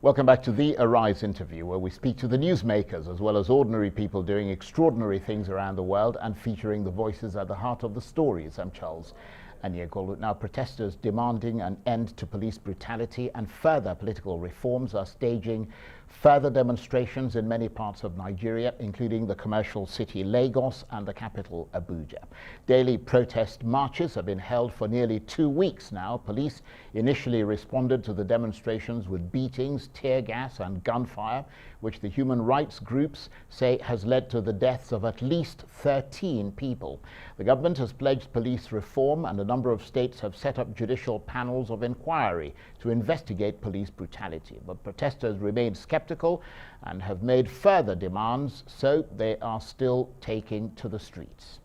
Welcome back to the Arise interview, where we speak to the newsmakers as well as ordinary people doing extraordinary things around the world and featuring the voices at the heart of the stories. I'm Charles Aniagolu. Now, protesters demanding an end to police brutality and further political reforms are staging further demonstrations in many parts of Nigeria, including the commercial city Lagos and the capital Abuja. Daily protest marches have been held for nearly 2 weeks now. Police initially responded to the demonstrations with beatings, tear gas and gunfire, which the human rights groups say has led to the deaths of at least 13 people. The government has pledged police reform, and a number of states have set up judicial panels of inquiry to investigate police brutality. But protesters remain skeptical and have made further demands, so they are still taking to the streets.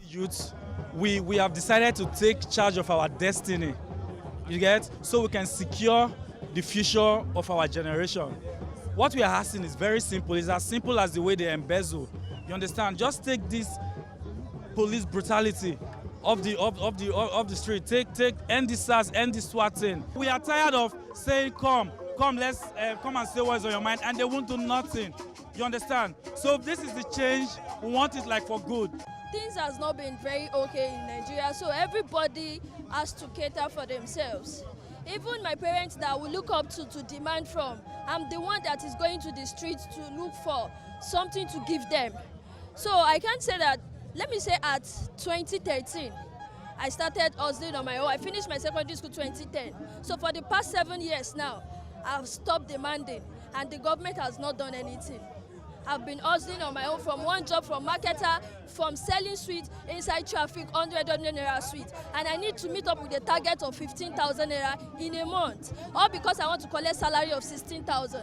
Youth, we have decided to take charge of our destiny, you get, so we can secure the future of our generation. What we are asking is very simple. It's as simple as the way they embezzle. You understand? Just take this police brutality of the street. End the SARS, end the swatting. We are tired of saying come, let's come and say what's on your mind, and they won't do nothing. You understand? So if this is the change, we want it like for good. Things has not been very okay in Nigeria, so everybody has to cater for themselves. Even my parents that we look up to demand from, I'm the one that is going to the streets to look for something to give them. So I can't say that, let me say at 2013, I started hustling on my own. I finished my secondary school 2010. So for the past 7 years now, I've stopped demanding, and the government has not done anything. I've been hustling on my own, from one job, from marketer, from selling sweets inside traffic, 100 naira sweet. And I need to meet up with a target of 15,000 naira in a month, all because I want to collect salary of 16,000.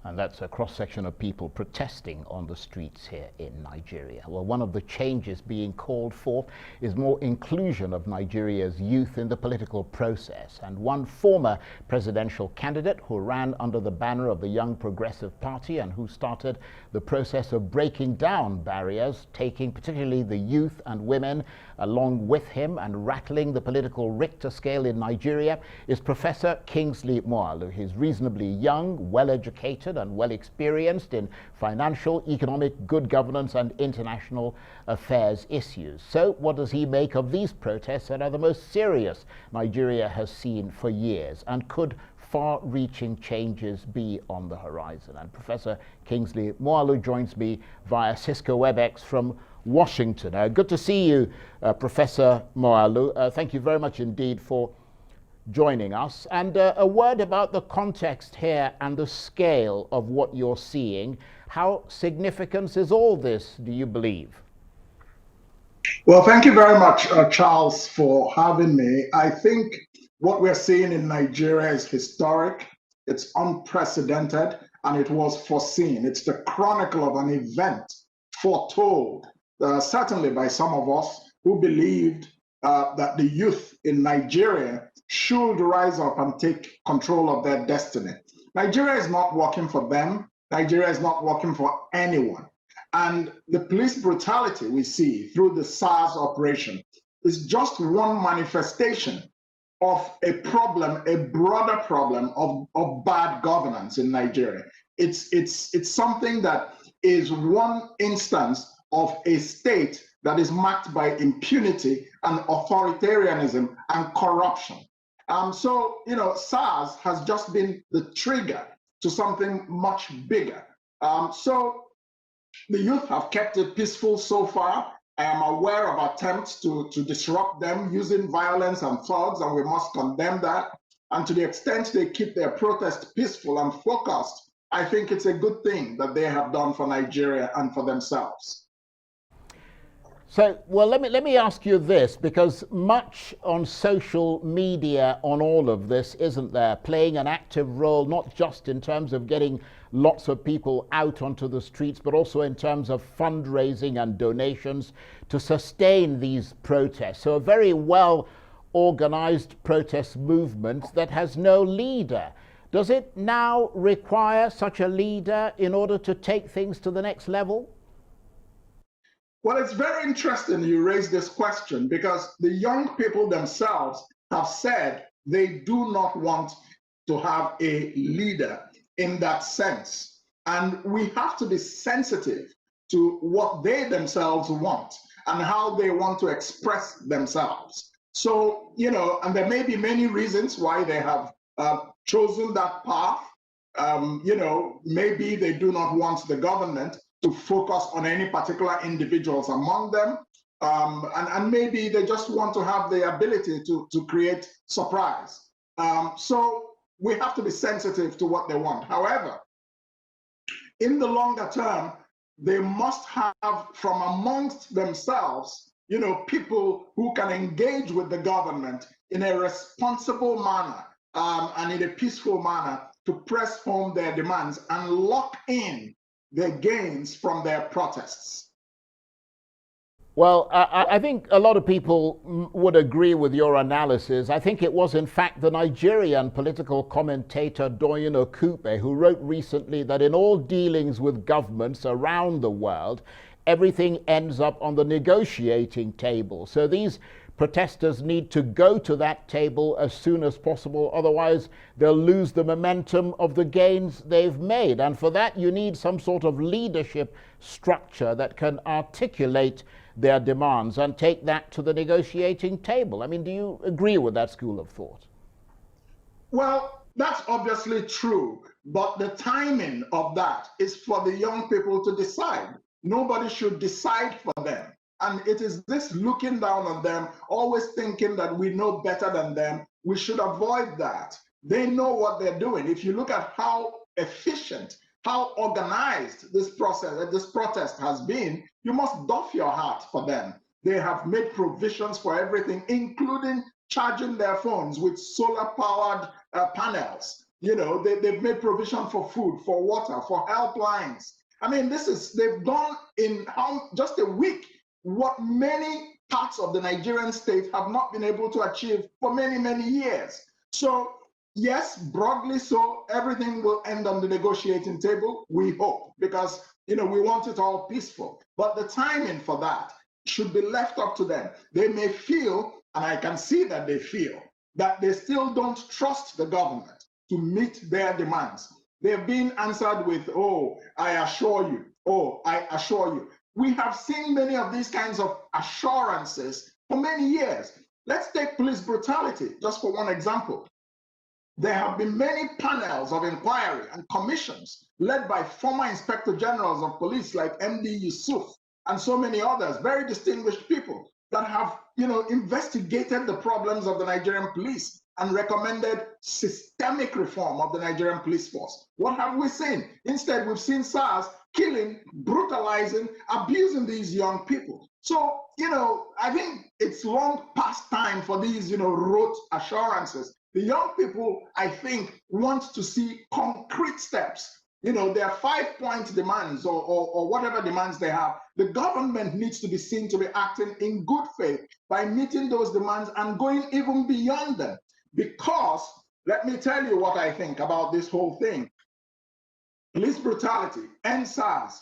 And that's a cross-section of people protesting on the streets here in Nigeria. Well, one of the changes being called for is more inclusion of Nigeria's youth in the political process. And one former presidential candidate who ran under the banner of the Young Progressive Party and who started the process of breaking down barriers, taking particularly the youth and women along with him and rattling the political Richter scale in Nigeria, is Professor Kingsley Moghalu. He's reasonably young, well-educated and well-experienced in financial, economic, good governance and international affairs issues. So what does he make of these protests that are the most serious Nigeria has seen for years, and could far-reaching changes be on the horizon? And Professor Kingsley Moghalu joins me via Cisco WebEx from Washington. Good to see you, Professor Moghalu. Thank you very much indeed for joining us. And a word about the context here and the scale of what you're seeing. How significant is all this, do you believe? Well, thank you very much, Charles, for having me. I think what we're seeing in Nigeria is historic, it's unprecedented, and it was foreseen. It's the chronicle of an event foretold, certainly by some of us who believed that the youth in Nigeria should rise up and take control of their destiny. Nigeria is not working for them. Nigeria is not working for anyone. And the police brutality we see through the SARS operation is just one manifestation of a problem, a broader problem of bad governance in Nigeria. It's something that is one instance of a state that is marked by impunity and authoritarianism and corruption. So, SARS has just been the trigger to something much bigger. So the youth have kept it peaceful so far. I am aware of attempts to disrupt them using violence and thugs, and we must condemn that. And to the extent they keep their protest peaceful and focused, I think it's a good thing that they have done for Nigeria and for themselves. So, well, let me ask you this, because much on social media on all of this, isn't there, playing an active role, not just in terms of getting lots of people out onto the streets, but also in terms of fundraising and donations to sustain these protests. So a very well organized protest movement that has no leader. Does it now require such a leader in order to take things to the next level? Well, it's very interesting you raise this question, because the young people themselves have said they do not want to have a leader in that sense. And we have to be sensitive to what they themselves want and how they want to express themselves. So, and there may be many reasons why they have chosen that path. Maybe they do not want the government to focus on any particular individuals among them. And maybe they just want to have the ability to create surprise. So we have to be sensitive to what they want. However, in the longer term, they must have from amongst themselves, people who can engage with the government in a responsible manner and in a peaceful manner to press home their demands and lock in the gains from their protests. Well, I think a lot of people would agree with your analysis. I think it was, in fact, the Nigerian political commentator Doyin Okupe who wrote recently that in all dealings with governments around the world, everything ends up on the negotiating table. So these protesters need to go to that table as soon as possible, otherwise they'll lose the momentum of the gains they've made. And for that, you need some sort of leadership structure that can articulate their demands and take that to the negotiating table. I mean, do you agree with that school of thought? Well, that's obviously true, but the timing of that is for the young people to decide. Nobody should decide for them. And it is this looking down on them, always thinking that we know better than them. We should avoid that. They know what they're doing. If you look at how efficient, how organized this protest has been, you must doff your hat for them. They have made provisions for everything, including charging their phones with solar-powered panels. They've made provision for food, for water, for helplines. I mean, they've done in just a week what many parts of the Nigerian state have not been able to achieve for many, many years. So yes, broadly so, everything will end on the negotiating table, we hope, because we want it all peaceful. But the timing for that should be left up to them. They may feel, and I can see that they feel, that they still don't trust the government to meet their demands. They're being answered with, oh, I assure you, oh, I assure you. We have seen many of these kinds of assurances for many years. Let's take police brutality, just for one example. There have been many panels of inquiry and commissions led by former inspector generals of police like MD Yusuf and so many others, very distinguished people that have, investigated the problems of the Nigerian police and recommended systemic reform of the Nigerian police force. What have we seen? Instead, we've seen SARS killing, brutalizing, abusing these young people. So, I think it's long past time for these, rote assurances. The young people, I think, want to see concrete steps. Their 5-point demands or whatever demands they have. The government needs to be seen to be acting in good faith by meeting those demands and going even beyond them. Because, let me tell you what I think about this whole thing. Police brutality and SARS,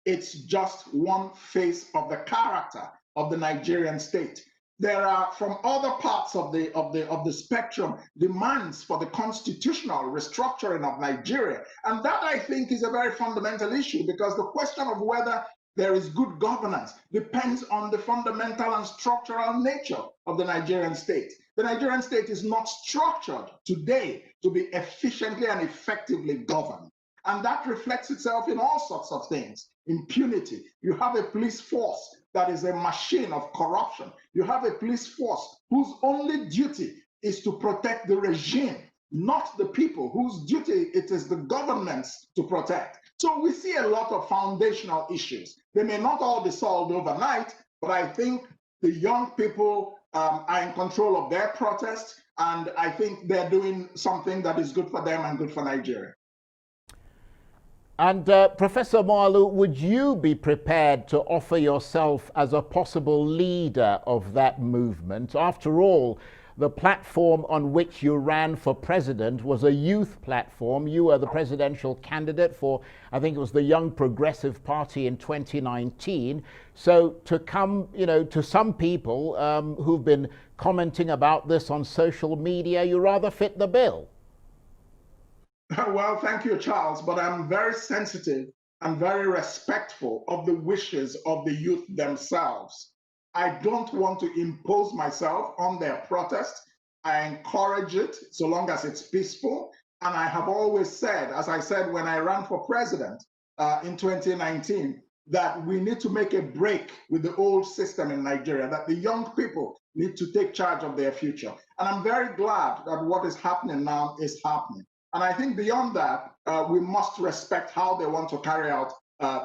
it's just one face of the character of the Nigerian state. There are, from other parts of the spectrum, demands for the constitutional restructuring of Nigeria. And that, I think, is a very fundamental issue, because the question of whether there is good governance depends on the fundamental and structural nature of the Nigerian state. The Nigerian state is not structured today to be efficiently and effectively governed. And that reflects itself in all sorts of things. Impunity. You have a police force that is a machine of corruption. You have a police force whose only duty is to protect the regime, not the people, whose duty it is the governments to protect. So we see a lot of foundational issues. They may not all be solved overnight, but I think the young people are in control of their protest, and I think they're doing something that is good for them and good for Nigeria. And Professor Moghalu, would you be prepared to offer yourself as a possible leader of that movement? After all, the platform on which you ran for president was a youth platform. You were the presidential candidate for, I think it was the Young Progressive Party in 2019. So to come, to some people who've been commenting about this on social media, you rather fit the bill. Well, thank you, Charles, but I'm very sensitive and very respectful of the wishes of the youth themselves. I don't want to impose myself on their protest. I encourage it so long as it's peaceful. And I have always said, as I said when I ran for president in 2019, that we need to make a break with the old system in Nigeria, that the young people need to take charge of their future. And I'm very glad that what is happening now is happening. And I think beyond that, we must respect how they want to carry out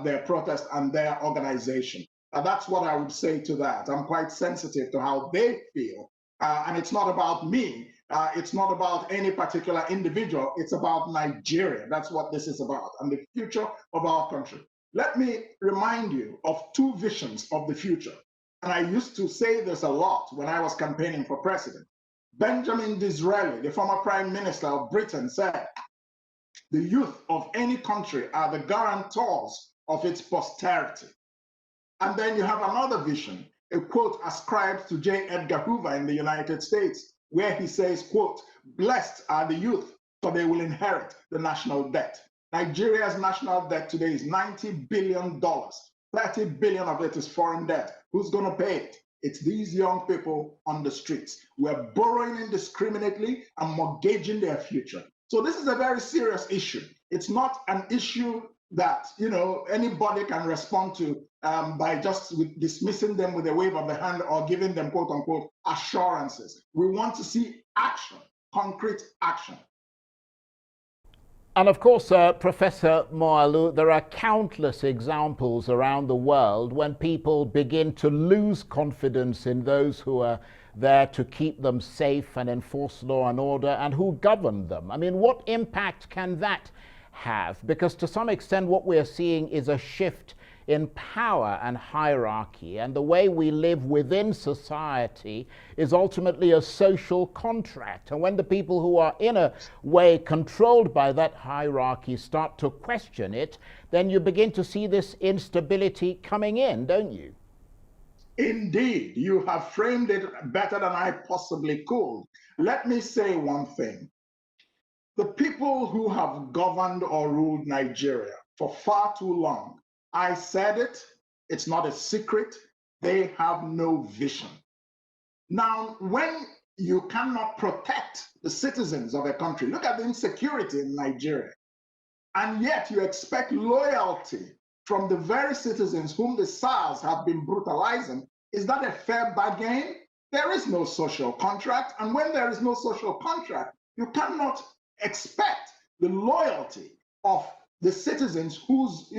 their protest and their organization. That's what I would say to that. I'm quite sensitive to how they feel. And it's not about me. It's not about any particular individual. It's about Nigeria. That's what this is about, and the future of our country. Let me remind you of two visions of the future. And I used to say this a lot when I was campaigning for president. Benjamin Disraeli, the former Prime Minister of Britain, said, "The youth of any country are the guarantors of its posterity." And then you have another vision, a quote ascribed to J. Edgar Hoover in the United States, where he says, quote, "Blessed are the youth, for they will inherit the national debt." Nigeria's national debt today is $90 billion. 30 billion of it is foreign debt. Who's going to pay it? It's these young people on the streets. We're borrowing indiscriminately and mortgaging their future. So this is a very serious issue. It's not an issue that anybody can respond to by just dismissing them with a wave of the hand or giving them quote unquote assurances. We want to see action, concrete action. And of course, Professor Moalu, there are countless examples around the world when people begin to lose confidence in those who are there to keep them safe and enforce law and order and who govern them. I mean, what impact can that have? Because to some extent, what we're seeing is a shift in power and hierarchy, and the way we live within society is ultimately a social contract. And when the people who are in a way controlled by that hierarchy start to question it, then you begin to see this instability coming in, don't you? Indeed, you have framed it better than I possibly could. Let me say one thing. The people who have governed or ruled Nigeria for far too long, I said it, it's not a secret, they have no vision. Now, when you cannot protect the citizens of a country, look at the insecurity in Nigeria, and yet you expect loyalty from the very citizens whom the SARS have been brutalizing, is that a fair bargain? There is no social contract, and when there is no social contract, you cannot expect the loyalty of the citizens whose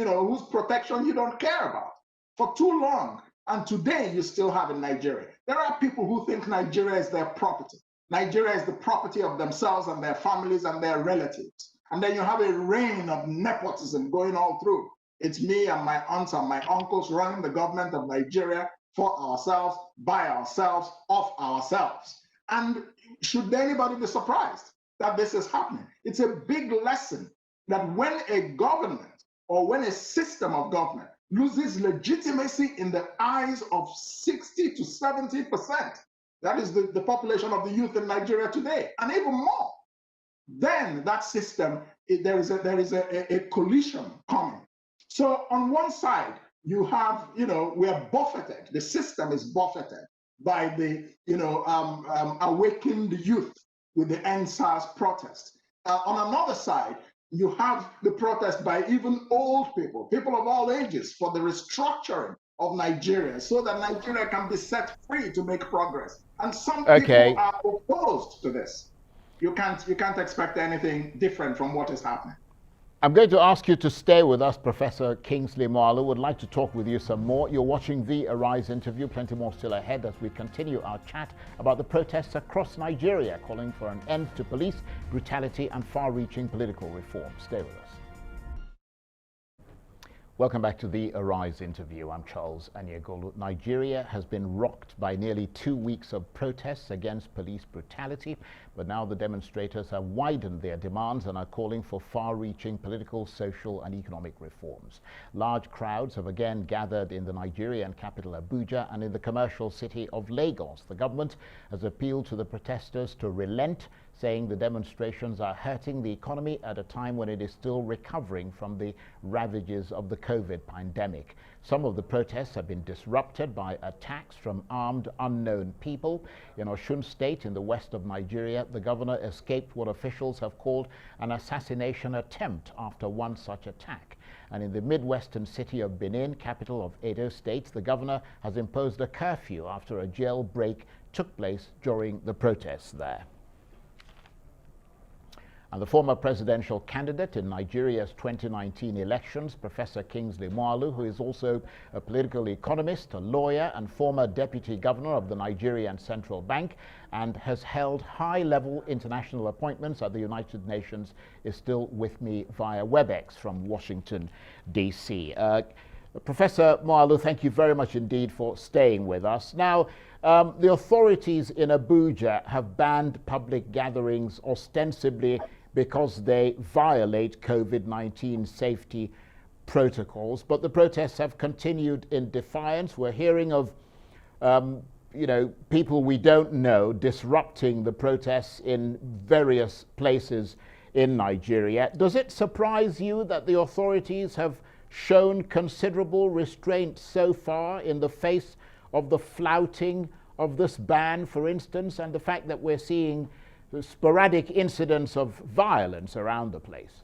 protection you don't care about. For too long, and today you still have in Nigeria, there are people who think Nigeria is their property. Nigeria is the property of themselves and their families and their relatives. And then you have a reign of nepotism going all through. It's me and my aunts and my uncles running the government of Nigeria for ourselves, by ourselves, of ourselves. And should anybody be surprised that this is happening? It's a big lesson that when a government or when a system of government loses legitimacy in the eyes of 60 to 70%, that is the population of the youth in Nigeria today, and even more, then that system, there is a collision coming. So on one side, you have, we are buffeted, the system is buffeted by the, awakened youth with the End SARS protest. On another side, you have the protest by even old people, people of all ages, for the restructuring of Nigeria so that Nigeria can be set free to make progress. And some people are opposed to this. You can't expect anything different from what is happening. I'm going to ask you to stay with us, Professor Kingsley Moalu. Would like to talk with you some more. You're watching the Arise interview. Plenty more still ahead as we continue our chat about the protests across Nigeria, calling for an end to police brutality and far-reaching political reform. Stay with us. Welcome back to the Arise interview. I'm Charles Anyegolu. Nigeria has been rocked by nearly 2 weeks of protests against police brutality, but now the demonstrators have widened their demands and are calling for far-reaching political, social and economic reforms. Large crowds have again gathered in the Nigerian capital Abuja and in the commercial city of Lagos. The government has appealed to the protesters to relent, saying the demonstrations are hurting the economy at a time when it is still recovering from the ravages of the COVID pandemic. Some of the protests have been disrupted by attacks from armed unknown people. In Osun State in the west of Nigeria, the governor escaped what officials have called an assassination attempt after one such attack. And in the midwestern city of Benin, capital of Edo State, the governor has imposed a curfew after a jailbreak took place during the protests there. And the former presidential candidate in Nigeria's 2019 elections, Professor Kingsley Moghalu, who is also a political economist, a lawyer, and former deputy governor of the Nigerian Central Bank, and has held high-level international appointments at the United Nations, is still with me via WebEx from Washington, D.C. Professor Moghalu, thank you very much indeed for staying with us. Now, the authorities in Abuja have banned public gatherings ostensibly because they violate COVID-19 safety protocols, but the protests have continued in defiance. We're hearing of people we don't know disrupting the protests in various places in Nigeria. Does it surprise you that the authorities have shown considerable restraint so far in the face of the flouting of this ban, for instance, and the fact that we're seeing sporadic incidents of violence around the place?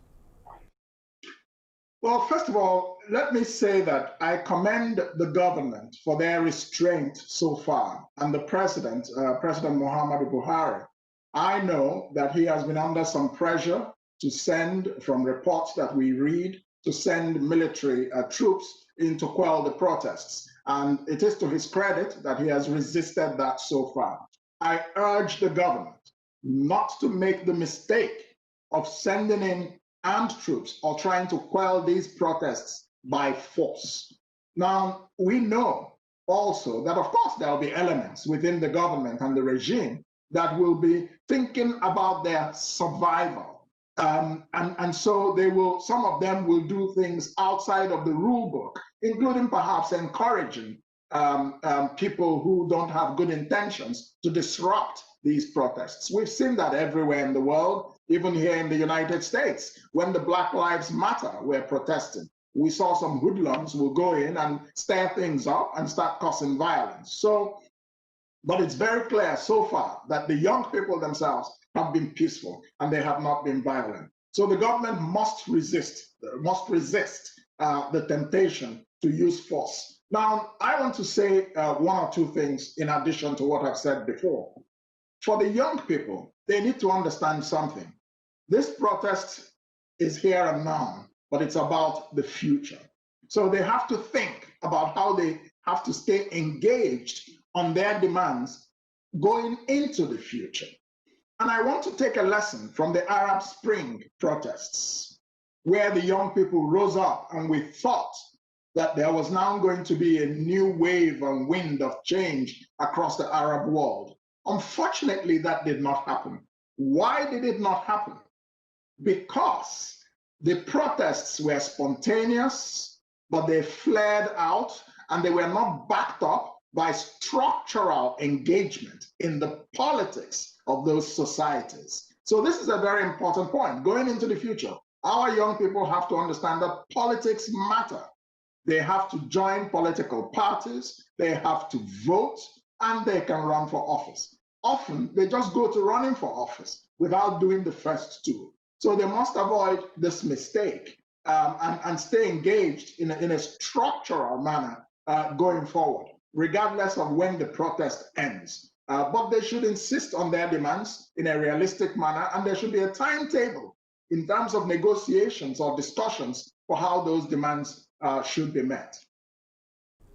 Well, first of all, let me say that I commend the government for their restraint so far, and the President Muhammadu Buhari. I know that he has been under some pressure to send, from reports that we read, to send military troops in to quell the protests. And it is to his credit that he has resisted that so far. I urge the government not to make the mistake of sending in armed troops or trying to quell these protests by force. Now, we know also that, of course, there will be elements within the government and the regime that will be thinking about their survival. And so they will, some of them will do things outside of the rule book, including perhaps encouraging people who don't have good intentions to disrupt these protests. We've seen that everywhere in the world, even here in the United States. When the Black Lives Matter were protesting, we saw some hoodlums will go in and stir things up and start causing violence. So, but it's very clear so far that the young people themselves have been peaceful and they have not been violent. So the government must resist the temptation to use force. Now, I want to say one or two things in addition to what I've said before. For the young people, they need to understand something. This protest is here and now, but it's about the future. So they have to think about how they have to stay engaged on their demands going into the future. And I want to take a lesson from the Arab Spring protests, where the young people rose up and we thought that there was now going to be a new wave and wind of change across the Arab world. Unfortunately, that did not happen. Why did it not happen? Because the protests were spontaneous, but they flared out and they were not backed up by structural engagement in the politics of those societies. So this is a very important point. Going into the future, our young people have to understand that politics matter. They have to join political parties, they have to vote, and they can run for office. Often, they just go to running for office without doing the first two. So they must avoid this mistake and stay engaged in a structural manner going forward, regardless of when the protest ends. But they should insist on their demands in a realistic manner, and there should be a timetable in terms of negotiations or discussions for how those demands should be met.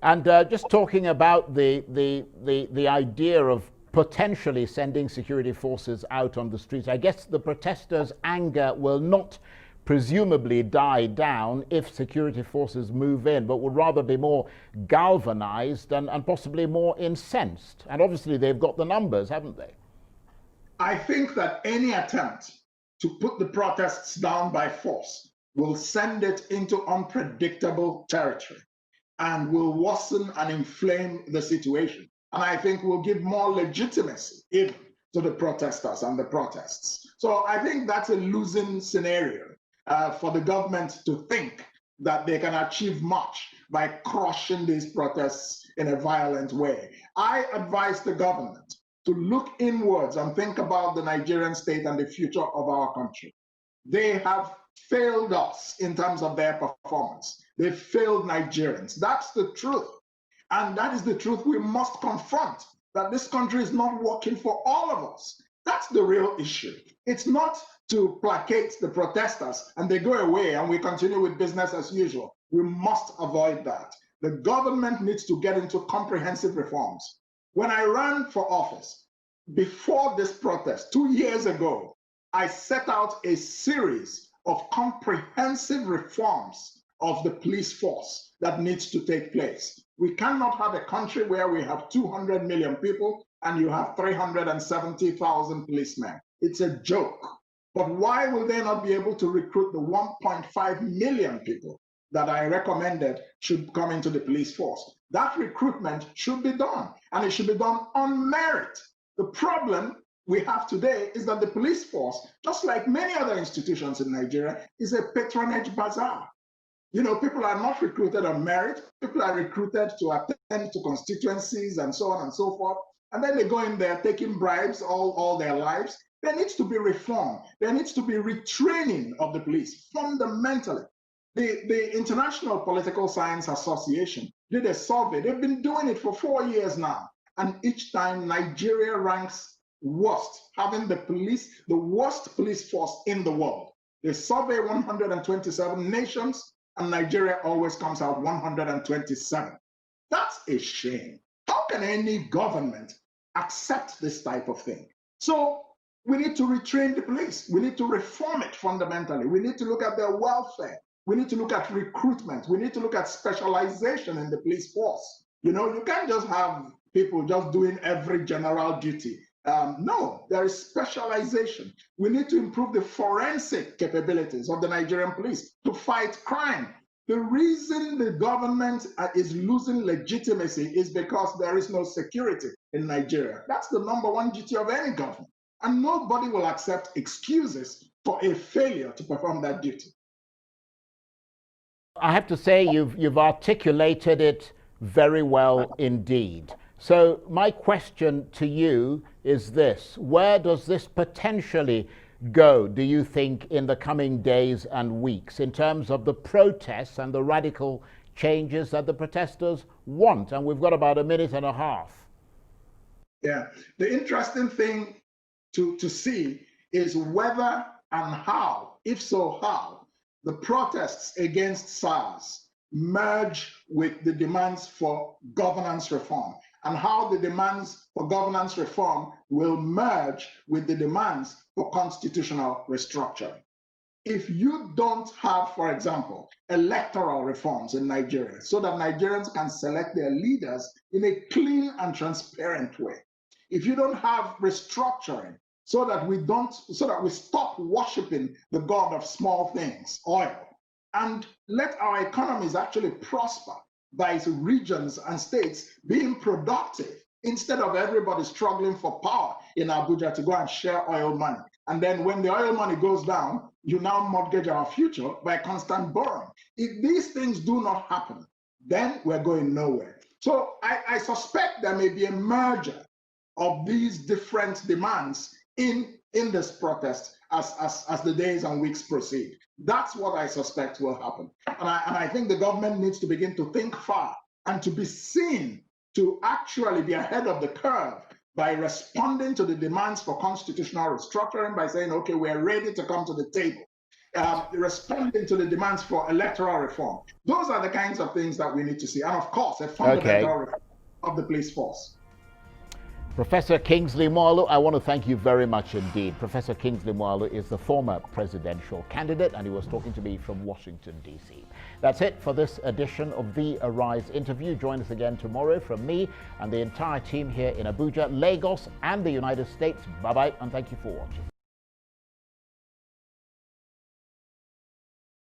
And just talking about the idea of potentially sending security forces out on the streets, I guess the protesters' anger will not presumably die down if security forces move in, but would rather be more galvanized and possibly more incensed. And obviously they've got the numbers, haven't they? I think that any attempt to put the protests down by force will send it into unpredictable territory and will worsen and inflame the situation. And I think will give more legitimacy even to the protesters and the protests. So I think that's a losing scenario for the government to think that they can achieve much by crushing these protests in a violent way. I advise the government to look inwards and think about the Nigerian state and the future of our country. They have failed us in terms of their performance. They failed Nigerians. That's the truth. And that is the truth we must confront, that this country is not working for all of us. That's the real issue. It's not to placate the protesters and they go away and we continue with business as usual. We must avoid that. The government needs to get into comprehensive reforms. When I ran for office, before this protest, 2 years ago, I set out a series of comprehensive reforms of the police force that needs to take place. We cannot have a country where we have 200 million people and you have 370,000 policemen. It's a joke. But why will they not be able to recruit the 1.5 million people that I recommended should come into the police force? That recruitment should be done, and it should be done on merit. The problem we have today is that the police force, just like many other institutions in Nigeria, is a patronage bazaar. You know, people are not recruited on merit. People are recruited to attend to constituencies and so on and so forth. And then they go in there taking bribes all their lives. There needs to be reform. There needs to be retraining of the police fundamentally. The International Political Science Association did a survey. They've been doing it for 4 years now. And each time Nigeria ranks worst, having the worst police force in the world. They survey 127 nations, and Nigeria always comes out 127. That's a shame. How can any government accept this type of thing? So we need to retrain the police. We need to reform it fundamentally. We need to look at their welfare. We need to look at recruitment. We need to look at specialization in the police force. You know, you can't just have people just doing every general duty. No, there is specialization. We need to improve the forensic capabilities of the Nigerian police to fight crime. The reason the government is losing legitimacy is because there is no security in Nigeria. That's the #1 duty of any government. And nobody will accept excuses for a failure to perform that duty. I have to say you've articulated it very well indeed. So my question to you is this: where does this potentially go, do you think, in the coming days and weeks in terms of the protests and the radical changes that the protesters want? And we've got about a minute and a half. Yeah, the interesting thing to see is whether and how, if so how, the protests against SARS merge with the demands for governance reform, and how the demands for governance reform will merge with the demands for constitutional restructuring. If you don't have, for example, electoral reforms in Nigeria so that Nigerians can select their leaders in a clean and transparent way, if you don't have restructuring so that we stop worshiping the God of small things, oil, and let our economies actually prosper by regions and states being productive instead of everybody struggling for power in Abuja to go and share oil money. And then when the oil money goes down, you now mortgage our future by constant borrowing. If these things do not happen, then we're going nowhere. So I suspect there may be a merger of these different demands in this protest as the days and weeks proceed. That's what I suspect will happen. And I think the government needs to begin to think far and to be seen to actually be ahead of the curve by responding to the demands for constitutional restructuring, by saying, okay, we're ready to come to the table, responding to the demands for electoral reform. Those are the kinds of things that we need to see. And of course, a fundamental reform of the police force. Professor Kingsley Moghalu, I want to thank you very much indeed. Professor Kingsley Moghalu is the former presidential candidate, and he was talking to me from Washington, D.C. That's it for this edition of the Arise interview. Join us again tomorrow from me and the entire team here in Abuja, Lagos, and the United States. Bye-bye, and thank you for watching.